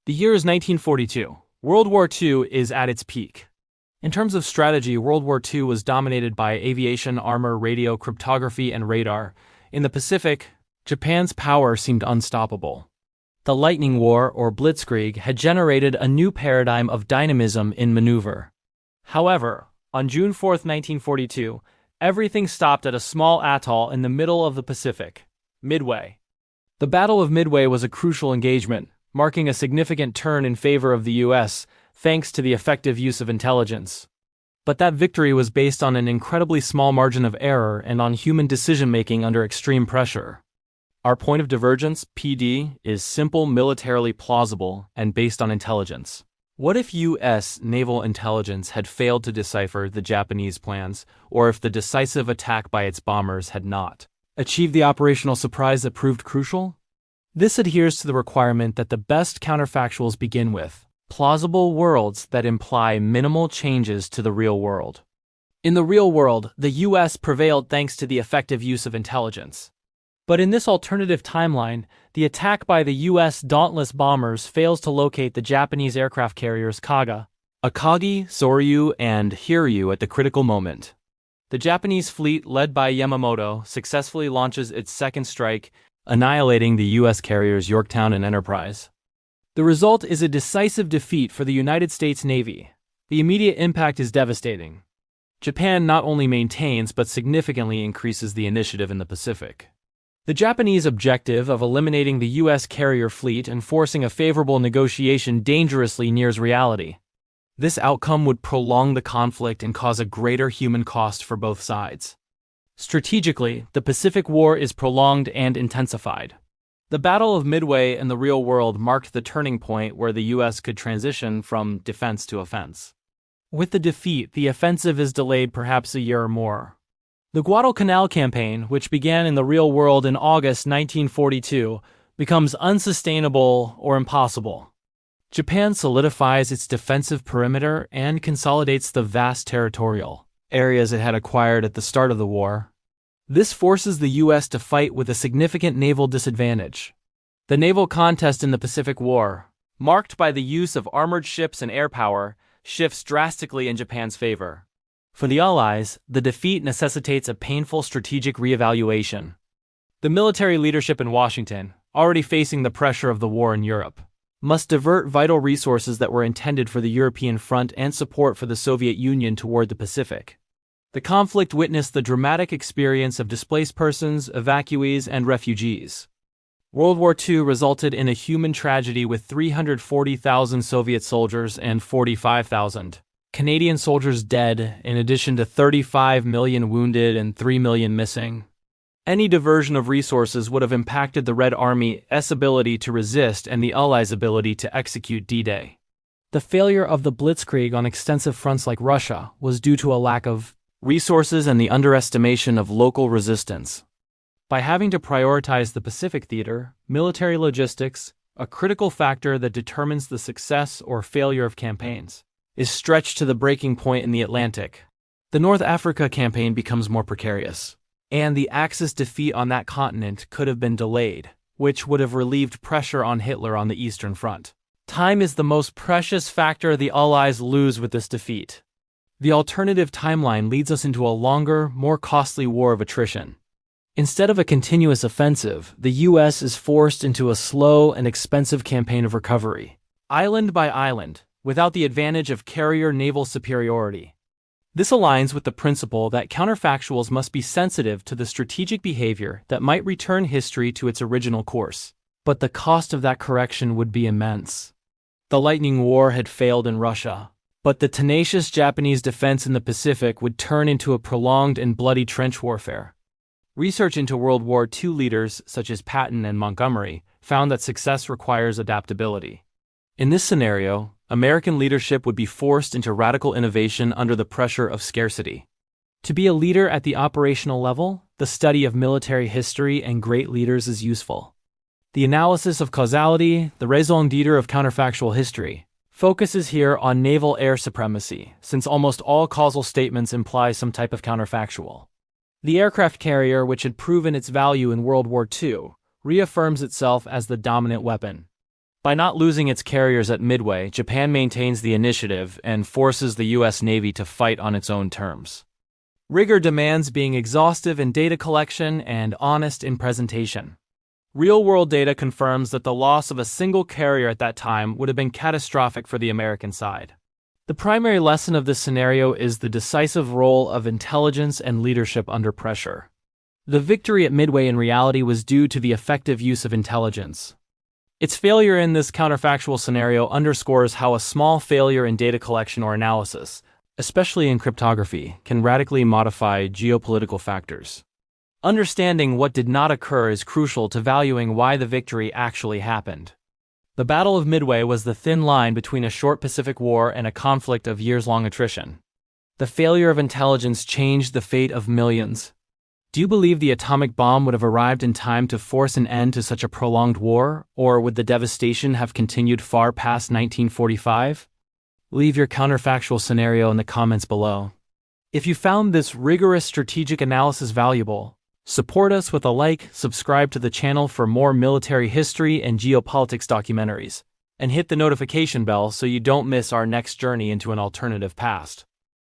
The year is 1942. World War II is at its peak. In terms of strategy, World War II was dominated by aviation, armor, radio, cryptography, and radar. In the Pacific, Japan's power seemed unstoppable. The Lightning War, or Blitzkrieg, had generated a new paradigm of dynamism in maneuver. However, on June 4, 1942, everything stopped at a small atoll in the middle of the Pacific, Midway. The Battle of Midway was a crucial engagement, marking a significant turn in favor of the U.S., thanks to the effective use of intelligence. But that victory was based on an incredibly small margin of error and on human decision-making under extreme pressure. Our point of divergence, PD, is simple, militarily plausible, and based on intelligence. What if U.S. naval intelligence had failed to decipher the Japanese plans, or if the decisive attack by its bombers had not achieved the operational surprise that proved crucial? This adheres to the requirement that the best counterfactuals begin with plausible worlds that imply minimal changes to the real world. In the real world, the U.S. prevailed thanks to the effective use of intelligence. But in this alternative timeline, the attack by the U.S. Dauntless bombers fails to locate the Japanese aircraft carriers Kaga, Akagi, Soryu, and Hiryu at the critical moment. The Japanese fleet, led by Yamamoto, successfully launches its second strike, annihilating the U.S. carriers Yorktown and Enterprise. The result is a decisive defeat for the United States Navy. The immediate impact is devastating. Japan not only maintains but significantly increases the initiative in the Pacific. The Japanese objective of eliminating the U.S. carrier fleet and forcing a favorable negotiation dangerously nears reality. This outcome would prolong the conflict and cause a greater human cost for both sides. Strategically, the Pacific War is prolonged and intensified. The Battle of Midway in the real world marked the turning point where the U.S. could transition from defense to offense. With the defeat, the offensive is delayed perhaps a year or more. The Guadalcanal campaign, which began in the real world in August 1942, becomes unsustainable or impossible. Japan solidifies its defensive perimeter and consolidates the vast territorial areas it had acquired at the start of the war. This forces the U.S. to fight with a significant naval disadvantage. The naval contest in the Pacific War, marked by the use of armored ships and air power, shifts drastically in Japan's favor. For the Allies, the defeat necessitates a painful strategic reevaluation. The military leadership in Washington, already facing the pressure of the war in Europe, must divert vital resources that were intended for the European front and support for the Soviet Union toward the Pacific. The conflict witnessed the dramatic experience of displaced persons, evacuees, and refugees. World War II resulted in a human tragedy with 340,000 Soviet soldiers and 45,000 Canadian soldiers dead, in addition to 35 million wounded and 3 million missing. Any diversion of resources would have impacted the Red Army's ability to resist and the Allies' ability to execute D-Day. The failure of the Blitzkrieg on extensive fronts like Russia was due to a lack of resources and the underestimation of local resistance. By having to prioritize the Pacific theater, military logistics, a critical factor that determines the success or failure of campaigns, is stretched to the breaking point in the Atlantic. The North Africa campaign becomes more precarious, and the Axis defeat on that continent could have been delayed, which would have relieved pressure on Hitler on the Eastern Front. Time is the most precious factor the Allies lose with this defeat. The alternative timeline leads us into a longer, more costly war of attrition. Instead of a continuous offensive, the U.S. is forced into a slow and expensive campaign of recovery, island by island, without the advantage of carrier naval superiority. This aligns with the principle that counterfactuals must be sensitive to the strategic behavior that might return history to its original course, but the cost of that correction would be immense. The Lightning War had failed in Russia, but the tenacious Japanese defense in the Pacific would turn into a prolonged and bloody trench warfare. Research into World War II leaders such as Patton and Montgomery found that success requires adaptability. In this scenario, American leadership would be forced into radical innovation under the pressure of scarcity. To be a leader at the operational level, the study of military history and great leaders is useful. The analysis of causality, the raison d'etre of counterfactual history, focuses here on naval air supremacy, since almost all causal statements imply some type of counterfactual. The aircraft carrier, which had proven its value in World War II, reaffirms itself as the dominant weapon. By not losing its carriers at Midway, Japan maintains the initiative and forces the U.S. Navy to fight on its own terms. Rigor demands being exhaustive in data collection and honest in presentation. Real-world data confirms that the loss of a single carrier at that time would have been catastrophic for the American side. The primary lesson of this scenario is the decisive role of intelligence and leadership under pressure. The victory at Midway in reality was due to the effective use of intelligence. Its failure in this counterfactual scenario underscores how a small failure in data collection or analysis, especially in cryptography, can radically modify geopolitical factors. Understanding what did not occur is crucial to valuing why the victory actually happened. The Battle of Midway was the thin line between a short Pacific War and a conflict of years-long attrition. The failure of intelligence changed the fate of millions. Do you believe the atomic bomb would have arrived in time to force an end to such a prolonged war, or would the devastation have continued far past 1945? Leave your counterfactual scenario in the comments below. If you found this rigorous strategic analysis valuable, support us with a like, subscribe to the channel for more military history and geopolitics documentaries, and hit the notification bell so you don't miss our next journey into an alternative past.